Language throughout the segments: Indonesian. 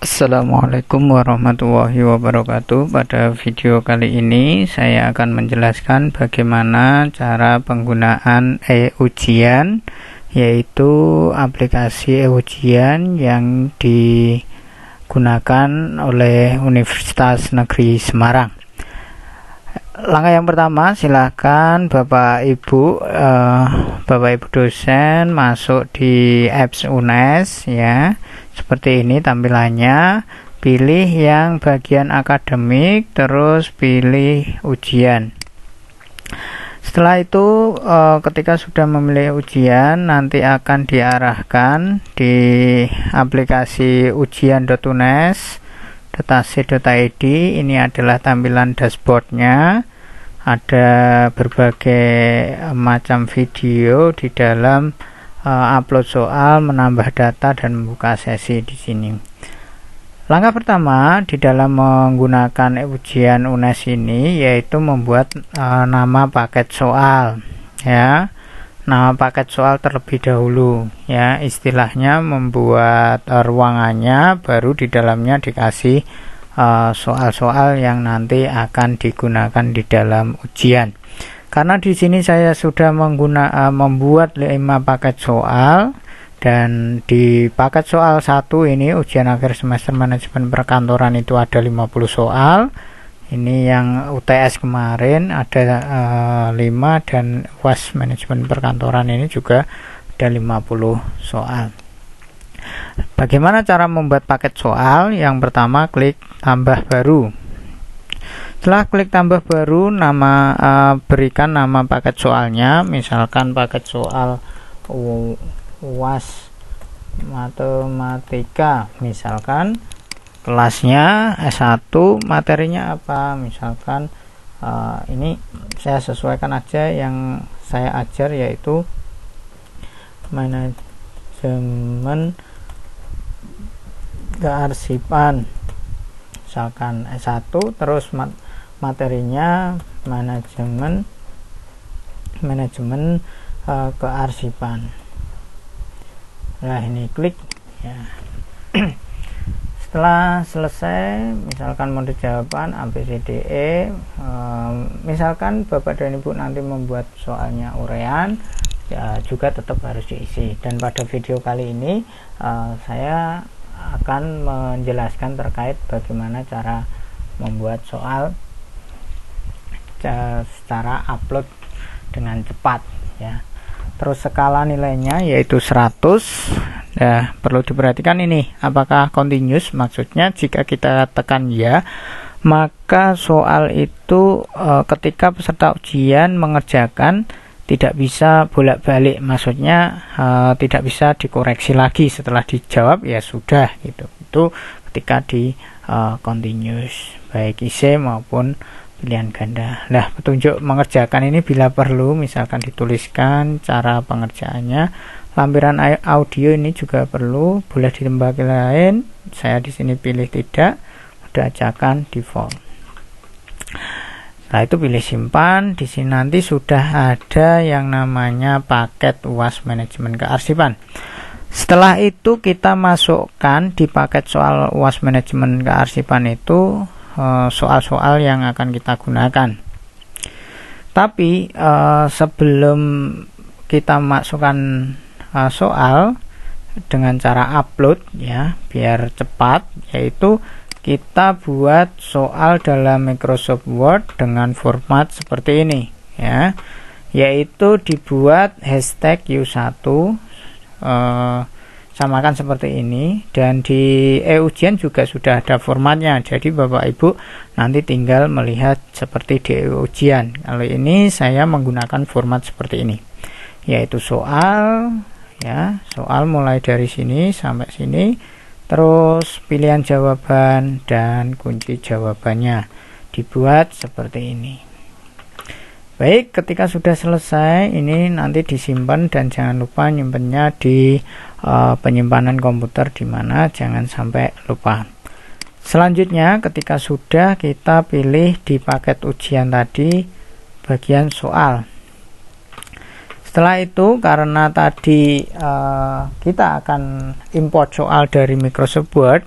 Assalamualaikum warahmatullahi wabarakatuh. Pada video kali ini saya akan menjelaskan bagaimana cara penggunaan e-ujian, yaitu aplikasi e-ujian yang digunakan oleh Universitas Negeri Semarang. Langkah yang pertama, silakan Bapak Ibu dosen masuk di apps UNES ya. Seperti ini tampilannya. Pilih yang bagian akademik, terus pilih ujian. Setelah itu ketika sudah memilih ujian, nanti akan diarahkan di aplikasi ujian.unes.ac.id. Ini adalah tampilan dashboardnya. Ada berbagai macam video di dalam upload soal, menambah data, dan membuka sesi di sini. Langkah pertama di dalam menggunakan ujian UNES ini yaitu membuat nama paket soal ya. Nama paket soal terlebih dahulu ya, istilahnya membuat ruangannya, baru di dalamnya dikasih soal-soal yang nanti akan digunakan di dalam ujian. Karena di sini saya sudah membuat 5 paket soal, dan di paket soal 1 ini ujian akhir semester manajemen perkantoran itu ada 50 soal. Ini yang UTS kemarin ada 5, dan UAS manajemen perkantoran ini juga ada 50 soal. Bagaimana cara membuat paket soal? Yang pertama, klik tambah baru. Setelah klik tambah baru, berikan nama paket soalnya, misalkan paket soal UAS matematika, misalkan kelasnya S1, materinya apa, misalkan ini saya sesuaikan aja yang saya ajar, yaitu manajemen kearsipan, misalkan S1, terus materinya manajemen kearsipan. Nah, ini klik ya. Setelah selesai, misalkan mode jawaban ABCDE, misalkan Bapak dan Ibu nanti membuat soalnya urean ya, juga tetap harus diisi. Dan pada video kali ini saya akan menjelaskan terkait bagaimana cara membuat soal secara upload dengan cepat ya. Terus skala nilainya yaitu 100. Nah, perlu diperhatikan ini, apakah continuous, maksudnya jika kita tekan ya, maka soal itu ketika peserta ujian mengerjakan tidak bisa bolak-balik, maksudnya tidak bisa dikoreksi lagi setelah dijawab ya sudah gitu. Itu ketika di continuous, baik IC maupun pilihan ganda. Nah, petunjuk mengerjakan ini bila perlu misalkan dituliskan cara pengerjaannya. Lampiran audio ini juga perlu, boleh ditembaki lain. Saya di sini pilih tidak, mode ajakan default. Nah, itu pilih simpan. Di sini nanti sudah ada yang namanya paket UAS manajemen kearsipan. Setelah itu kita masukkan di paket soal UAS manajemen kearsipan itu soal-soal yang akan kita gunakan. Tapi sebelum kita masukkan soal dengan cara upload ya, biar cepat, yaitu kita buat soal dalam Microsoft Word dengan format seperti ini ya, yaitu dibuat hashtag U1 samakan seperti ini, dan di e-ujian juga sudah ada formatnya, jadi Bapak Ibu nanti tinggal melihat seperti di e-ujian. Kalau ini saya menggunakan format seperti ini, yaitu soal ya, soal mulai dari sini sampai sini, terus pilihan jawaban dan kunci jawabannya dibuat seperti ini. Baik, ketika sudah selesai ini nanti disimpan, dan jangan lupa nyimpennya di penyimpanan komputer, dimana jangan sampai lupa. Selanjutnya ketika sudah, kita pilih di paket ujian tadi bagian soal. Setelah itu, karena tadi kita akan import soal dari Microsoft Word,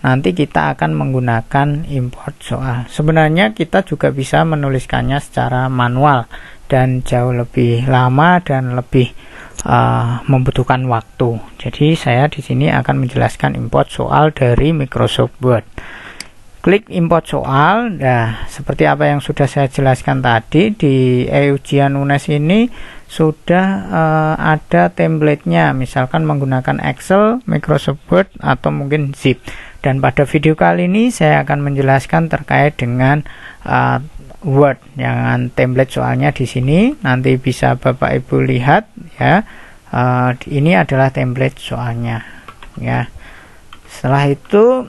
nanti kita akan menggunakan import soal. Sebenarnya kita juga bisa menuliskannya secara manual dan jauh lebih lama dan lebih membutuhkan waktu. Jadi saya di sini akan menjelaskan import soal dari Microsoft Word. Klik import soal. Nah, seperti apa yang sudah saya jelaskan tadi, di ujian UNES ini sudah ada template-nya, misalkan menggunakan Excel, Microsoft Word, atau mungkin Zip. Dan pada video kali ini saya akan menjelaskan terkait dengan Word, yang template soalnya di sini. Nanti bisa Bapak Ibu lihat ya. Ini adalah template soalnya ya. Setelah itu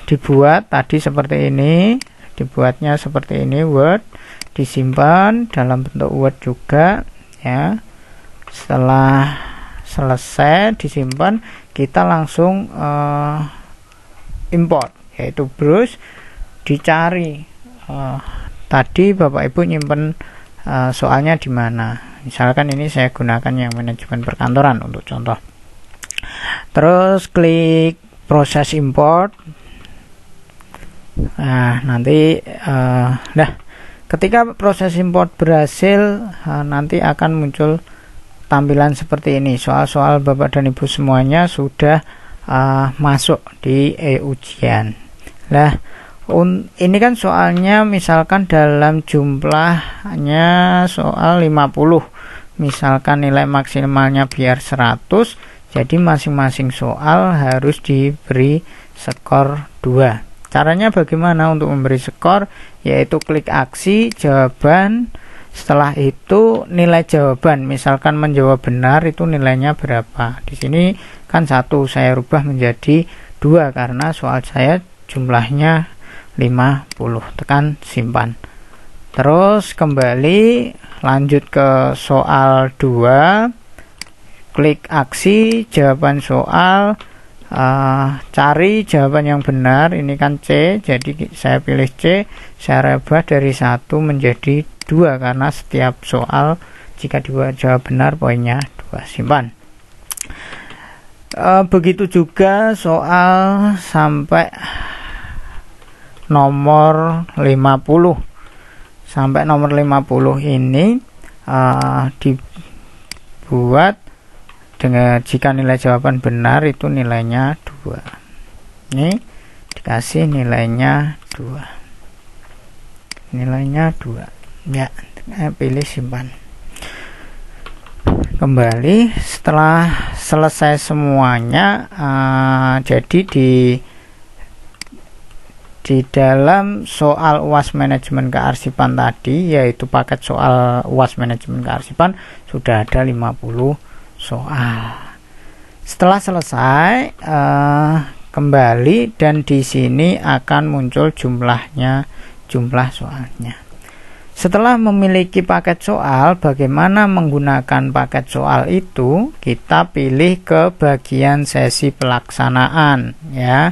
dibuat tadi seperti ini, dibuatnya seperti ini Word, disimpan dalam bentuk Word juga ya. Setelah selesai disimpan, kita langsung import, yaitu browse, dicari tadi Bapak Ibu nyimpen soalnya di mana. Misalkan ini saya gunakan yang manajemen perkantoran untuk contoh. Terus klik proses import. Nah, nanti ketika proses import berhasil, nanti akan muncul tampilan seperti ini. Soal-soal Bapak dan Ibu semuanya sudah masuk di ujian. Nah, ini kan soalnya misalkan dalam jumlahnya soal 50, misalkan nilai maksimalnya biar 100, jadi masing-masing soal harus diberi skor 2. Caranya bagaimana untuk memberi skor? Yaitu klik aksi jawaban, setelah itu nilai jawaban, misalkan menjawab benar itu nilainya berapa. Di sini kan 1, saya rubah menjadi 2 karena soal saya jumlahnya 50. Tekan simpan. Terus kembali lanjut ke soal 2, klik aksi jawaban soal, cari jawaban yang benar. Ini kan C, jadi saya pilih C, saya rubah dari 1 menjadi 2 karena setiap soal jika dijawab benar poinnya 2. Simpan. Begitu juga soal sampai nomor 50. Sampai nomor 50 ini dibuat dengan jika nilai jawaban benar itu nilainya 2. Ini dikasih nilainya 2. Nilainya 2. Ya, pilih simpan. Kembali setelah selesai semuanya, jadi di dalam soal UAS manajemen kearsipan tadi, yaitu paket soal UAS manajemen kearsipan, sudah ada 50 soal. Setelah selesai, kembali dan di sini akan muncul jumlahnya, jumlah soalnya. Setelah memiliki paket soal, bagaimana menggunakan paket soal itu? Kita pilih ke bagian sesi pelaksanaan ya.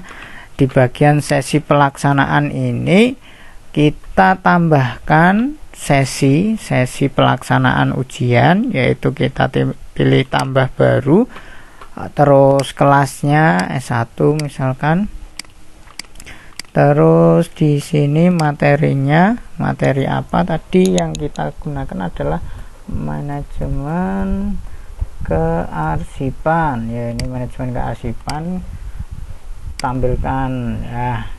Di bagian sesi pelaksanaan ini kita tambahkan sesi pelaksanaan ujian, yaitu kita pilih tambah baru, terus kelasnya S1 misalkan. Terus di sini materinya, materi apa tadi yang kita gunakan adalah manajemen kearsipan ya. Ini manajemen kearsipan, tampilkan ya.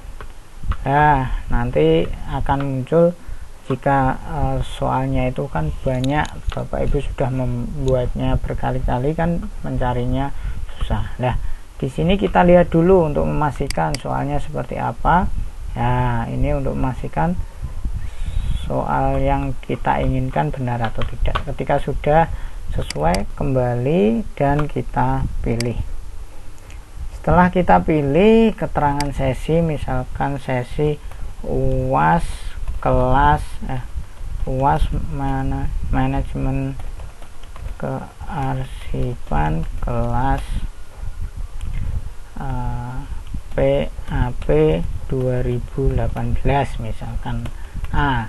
Nanti akan muncul jika soalnya itu kan banyak, Bapak Ibu sudah membuatnya berkali-kali kan mencarinya susah. Nah, di sini kita lihat dulu untuk memastikan soalnya seperti apa. Ya, ini untuk memastikan soal yang kita inginkan benar atau tidak. Ketika sudah sesuai, kembali dan kita pilih. Setelah kita pilih keterangan sesi, misalkan sesi UAS kelas UAS manajemen kearsipan kelas PAP 2018 misalkan A.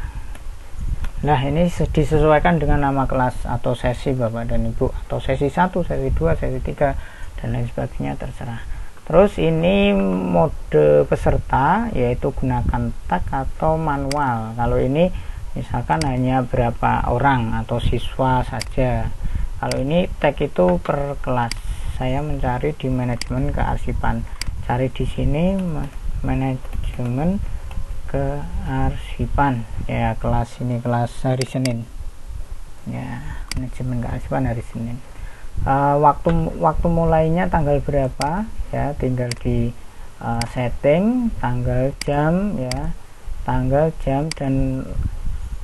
Nah, ini disesuaikan dengan nama kelas atau sesi Bapak dan Ibu, atau sesi 1, sesi 2, sesi 3 dan lain sebagainya, terserah. Terus ini mode peserta, yaitu gunakan tag atau manual. Kalau ini misalkan hanya berapa orang atau siswa saja. Kalau ini tag itu per kelas. Saya mencari di manajemen kearsipan. Cari di sini manajemen kearsipan. Ya, kelas ini kelas hari Senin. Ya, manajemen kearsipan hari Senin. Waktu mulainya tanggal berapa, ya tinggal di setting tanggal, jam, ya tanggal, jam, dan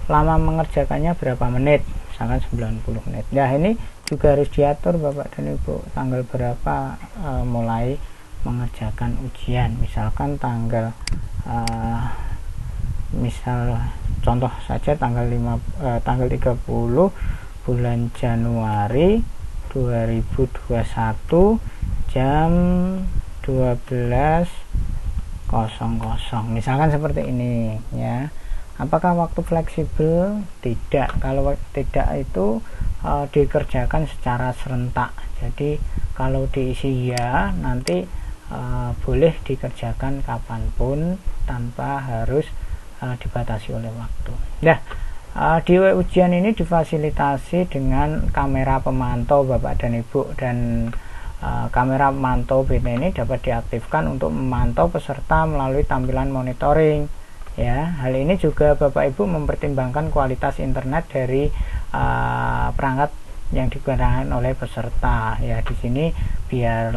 lama mengerjakannya berapa menit, misalkan 90 menit. Nah, ini juga harus diatur Bapak dan Ibu, tanggal berapa mulai mengerjakan ujian. Misalkan tanggal misal contoh saja tanggal 30 bulan Januari 2021 jam 12.00, misalkan seperti ini, ya. Apakah waktu fleksibel? Tidak. Kalau tidak itu dikerjakan secara serentak. Jadi kalau diisi ya, nanti boleh dikerjakan kapanpun tanpa harus dibatasi oleh waktu. Nah, di ujian ini difasilitasi dengan kamera pemantau Bapak dan Ibu, dan kamera pemantau beta ini dapat diaktifkan untuk memantau peserta melalui tampilan monitoring. Ya, hal ini juga Bapak Ibu mempertimbangkan kualitas internet dari perangkat yang digunakan oleh peserta. Ya, di sini biar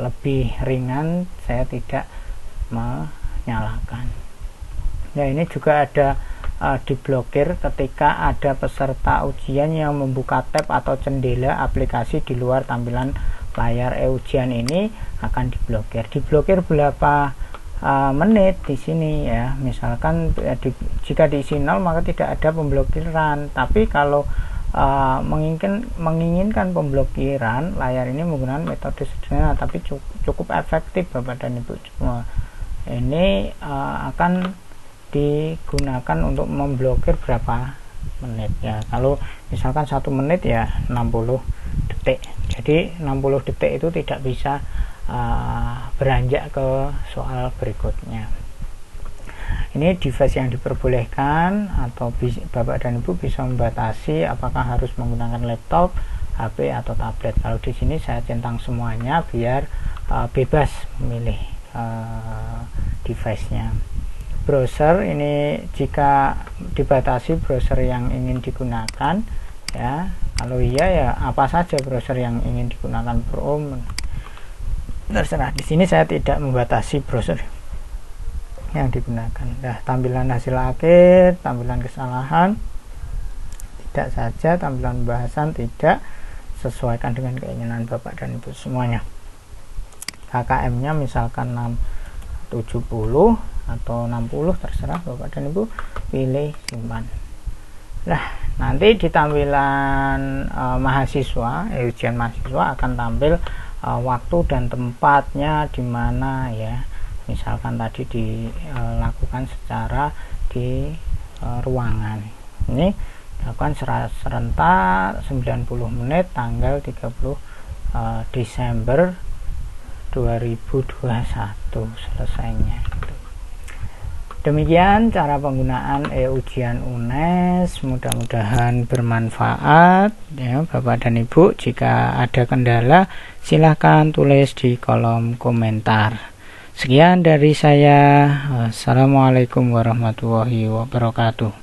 lebih ringan saya tidak menyalakan. Ya, ini juga ada diblokir ketika ada peserta ujian yang membuka tab atau jendela aplikasi di luar tampilan layar ujian, ini akan diblokir. Diblokir berapa menit di sini, ya. Misalkan jika diisi 0 maka tidak ada pemblokiran. Tapi kalau menginginkan pemblokiran layar ini menggunakan metode sederhana tapi cukup efektif Bapak dan Ibu semua. Ini akan digunakan untuk memblokir berapa menit, ya. Kalau misalkan 1 menit ya 60 detik. Jadi 60 detik itu tidak bisa beranjak ke soal berikutnya. Ini device yang diperbolehkan, atau Bapak dan Ibu bisa membatasi apakah harus menggunakan laptop, HP atau tablet. Kalau di sini saya centang semuanya biar bebas memilih device-nya. Browser ini jika dibatasi browser yang ingin digunakan, ya. Kalau iya ya apa saja browser yang ingin digunakan, Chrome, terserah. Di sini saya tidak membatasi browser yang digunakan. Nah, tampilan hasil akhir, tampilan kesalahan tidak saja, tampilan pembahasan tidak, sesuaikan dengan keinginan Bapak dan Ibu semuanya. KKM-nya misalkan 70 atau 60, terserah Bapak dan Ibu, pilih simpan. Nah, nanti di tampilan mahasiswa, ujian mahasiswa akan tampil waktu dan tempatnya di mana, ya. Misalkan tadi dilakukan secara di ruangan. Ini dilakukan serentak 90 menit tanggal 30 Desember 2021 selesainya. Demikian cara penggunaan ujian UNES, mudah-mudahan bermanfaat, ya Bapak dan Ibu. Jika ada kendala silahkan tulis di kolom komentar. Sekian dari saya. Assalamualaikum warahmatullahi wabarakatuh.